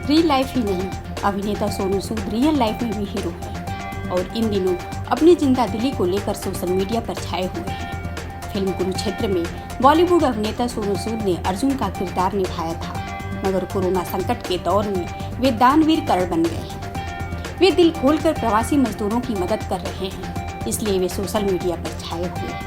Real life ही नहीं, अभिनेता Sonu Sood real life में भी हीरो है और इन दिनों अपनी जिंदा दिली को लेकर सोशल मीडिया पर छाए हुए हैं। फिल्म कुरुक्षेत्र में बॉलीवुड अभिनेता सोनू सूद ने अर्जुन का किरदार निभाया था, मगर कोरोना संकट के दौर में वे दानवीर कर्ण बन गए हैं। वे दिल खोलकर प्रवासी मजदूरों की मदद कर रहे हैं, इसलिए वे सोशल मीडिया पर छाए हुए हैं।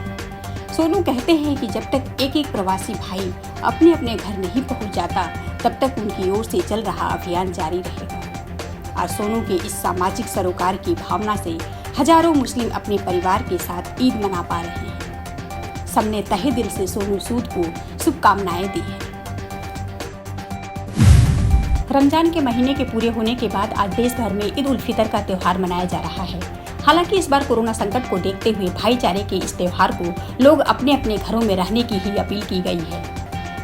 सोनू कहते हैं कि जब तक एक एक प्रवासी भाई अपने अपने घर नहीं पहुंच जाता, तब तक उनकी ओर से चल रहा अभियान जारी रहेगा। और सोनू के इस सामाजिक सरोकार की भावना से हजारों मुस्लिम अपने परिवार के साथ ईद मना पा रहे हैं। सबने तहे दिल से सोनू सूद को शुभकामनाएं दी हैं। रमजान के महीने के पूरे होने के बाद आज देश भर में ईद उल फितर का त्योहार मनाया जा रहा है। हालांकि इस बार कोरोना संकट को देखते हुए भाईचारे के इस त्योहार को लोग अपने अपने घरों में रहने की ही अपील की गई है।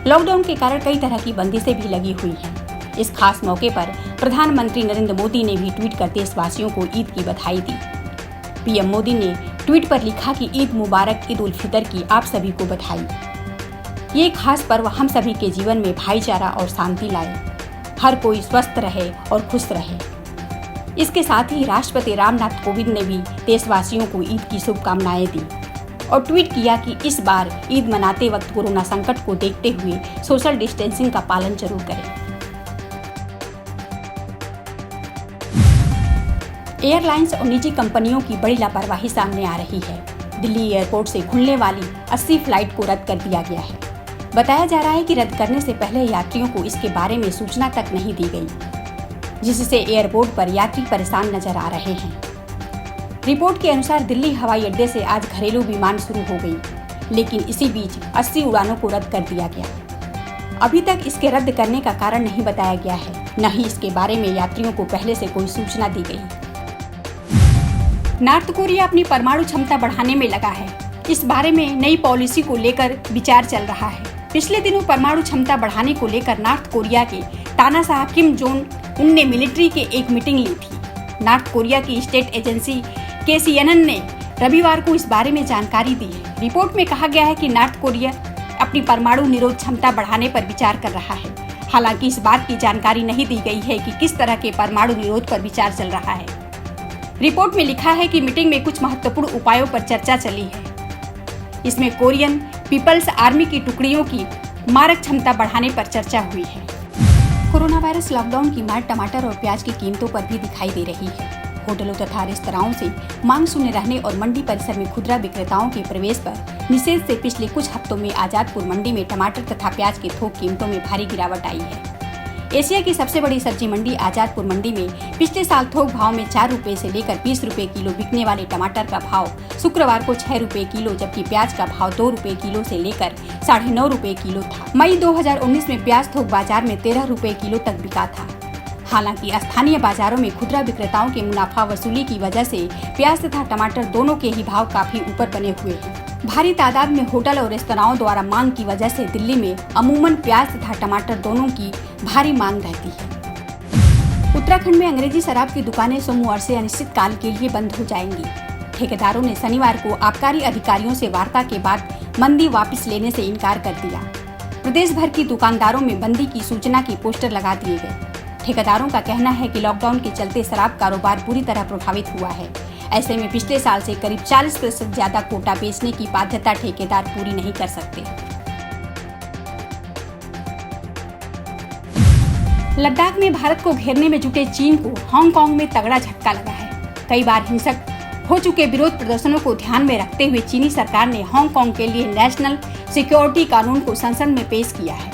लॉकडाउन के कारण कई तरह की बंदिशें भी लगी हुई हैं। इस खास मौके पर प्रधानमंत्री नरेंद्र मोदी ने भी ट्वीट कर देशवासियों को ईद की बधाई दी। पीएम मोदी ने ट्वीट पर लिखा कि ईद मुबारक, ईद उल फितर की आप सभी को बधाई। ये खास पर्व हम सभी के जीवन में भाईचारा और शांति लाए, हर कोई स्वस्थ रहे और खुश रहे। इसके साथ ही राष्ट्रपति रामनाथ कोविंद ने भी देशवासियों को ईद की शुभकामनाएं दी और ट्वीट किया कि इस बार ईद मनाते वक्त कोरोना संकट को देखते हुए सोशल डिस्टेंसिंग का पालन जरूर करें। एयरलाइंस और निजी कंपनियों की बड़ी लापरवाही सामने आ रही है। दिल्ली एयरपोर्ट से खुलने वाली 80 फ्लाइट को रद्द कर दिया गया है। बताया जा रहा है कि रद्द करने से पहले यात्रियों को इसके बारे में सूचना तक नहीं दी गई, जिससे एयरपोर्ट पर यात्री परेशान नजर आ रहे हैं। रिपोर्ट के अनुसार दिल्ली हवाई अड्डे से आज घरेलू विमान शुरू हो गई, लेकिन इसी बीच 80 उड़ानों को रद्द कर दिया गया। अभी तक इसके रद्द करने का कारण नहीं बताया गया है, न ही इसके बारे में यात्रियों को पहले से कोई सूचना दी गई। नॉर्थ कोरिया अपनी परमाणु क्षमता बढ़ाने में लगा है। इस बारे में नई पॉलिसी को लेकर विचार चल रहा है। पिछले दिनों परमाणु क्षमता बढ़ाने को लेकर नॉर्थ कोरिया के तानाशाह किम जोंग उन ने मिलिट्री के एक मीटिंग ली थी। नॉर्थ कोरिया की स्टेट एजेंसी KCNN ने रविवार को इस बारे में जानकारी दी है। रिपोर्ट में कहा गया है कि नॉर्थ कोरिया अपनी परमाणु निरोध क्षमता बढ़ाने पर विचार कर रहा है। हालांकि इस बात की जानकारी नहीं दी गई है कि किस तरह के परमाणु निरोध पर विचार चल रहा है। रिपोर्ट में लिखा है कि मीटिंग में कुछ महत्वपूर्ण उपायों पर चर्चा चली है। इसमें कोरियन पीपल्स आर्मी की टुकड़ियों की मारक क्षमता बढ़ाने पर चर्चा हुई है। कोरोना वायरस लॉकडाउन की मार टमाटर और प्याज की कीमतों पर भी दिखाई दे रही है। होटलों तथा रेस्तराओं से मांग शून्य रहने और मंडी परिसर में खुदरा विक्रेताओं के प्रवेश पर निषेध से पिछले कुछ हफ्तों में आजादपुर मंडी में टमाटर तथा प्याज की थोक कीमतों में भारी गिरावट आई है। एशिया की सबसे बड़ी सब्जी मंडी आजादपुर मंडी में पिछले साल थोक भाव में 4 रुपए से लेकर 20 रुपए किलो बिकने वाले टमाटर का भाव शुक्रवार को 6 रुपए किलो, जबकि प्याज का भाव 2 रुपए किलो से लेकर 9.5 रुपए किलो था। मई 2019 में प्याज थोक बाजार में 13 रुपए किलो तक बिका था। हालांकि स्थानीय बाजारों में खुदरा विक्रेताओं के मुनाफा वसूली की वजह से प्याज तथा टमाटर दोनों के ही भाव काफी ऊपर बने हुए हैं। भारी तादाद में होटल और रेस्तराओं द्वारा मांग की वजह से दिल्ली में अमूमन प्याज तथा टमाटर दोनों की भारी मांग रहती है। उत्तराखंड में अंग्रेजी शराब की दुकानें सोमवार से अनिश्चित काल के लिए बंद हो जाएंगी। ठेकेदारों ने शनिवार को आबकारी अधिकारियों से वार्ता के बाद मंदी वापस लेने से इनकार कर दिया। प्रदेश भर की दुकानदारों में बंदी की सूचना की पोस्टर लगा दिए गए। ठेकेदारों का कहना है कि लॉकडाउन के चलते शराब कारोबार पूरी तरह प्रभावित हुआ है। ऐसे में पिछले साल से करीब 40% ज्यादा कोटा बेचने की बाध्यता ठेकेदार पूरी नहीं कर सकते। लद्दाख में भारत को घेरने में जुटे चीन को हांगकांग में तगड़ा झटका लगा है। कई बार हिंसक हो चुके विरोध प्रदर्शनों को ध्यान में रखते हुए चीनी सरकार ने हांगकांग के लिए नेशनल सिक्योरिटी कानून को संसद में पेश किया है,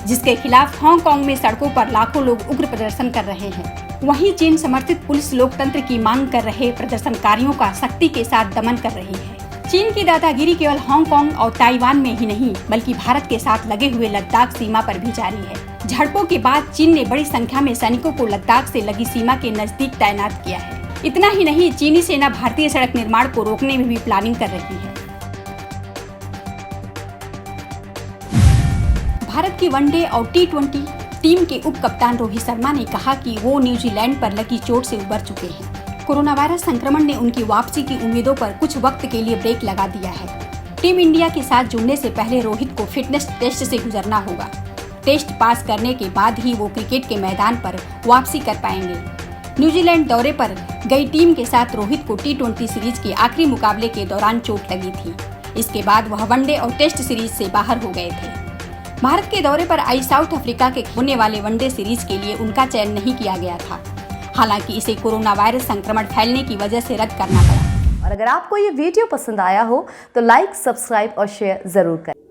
जिसके खिलाफ हांगकांग में सड़कों पर लाखों लोग उग्र प्रदर्शन कर रहे हैं। वहीं चीन समर्थित पुलिस लोकतंत्र की मांग कर रहे प्रदर्शनकारियों का सख्ती के साथ दमन कर रही है। चीन की दादागिरी केवल हांगकांग और ताइवान में ही नहीं, बल्कि भारत के साथ लगे हुए लद्दाख सीमा पर भी जारी है। झड़पों के बाद चीन ने बड़ी संख्या में सैनिकों को लद्दाख से लगी सीमा के नजदीक तैनात किया है। इतना ही नहीं, चीनी सेना भारतीय सड़क निर्माण को रोकने में भी प्लानिंग कर रही है। भारत की वनडे और T20 टीम के उप कप्तान रोहित शर्मा ने कहा कि वो न्यूजीलैंड पर लगी चोट से उबर चुके हैं। कोरोना वायरस संक्रमण ने उनकी वापसी की उम्मीदों पर कुछ वक्त के लिए ब्रेक लगा दिया है। टीम इंडिया के साथ जुड़ने से पहले रोहित को फिटनेस टेस्ट से गुजरना होगा। टेस्ट पास करने के बाद ही वो क्रिकेट के मैदान पर वापसी कर पाएंगे। न्यूजीलैंड दौरे पर गई टीम के साथ रोहित को T20 सीरीज के आखिरी मुकाबले के दौरान चोट लगी थी। इसके बाद वह वनडे और टेस्ट सीरीज से बाहर हो गए थे। भारत के दौरे पर आई साउथ अफ्रीका के होने वाले वनडे सीरीज के लिए उनका चयन नहीं किया गया था। हालांकि इसे कोरोना वायरस संक्रमण फैलने की वजह से रद्द करना पड़ा। और अगर आपको ये वीडियो पसंद आया हो तो लाइक, सब्सक्राइब और शेयर जरूर करें।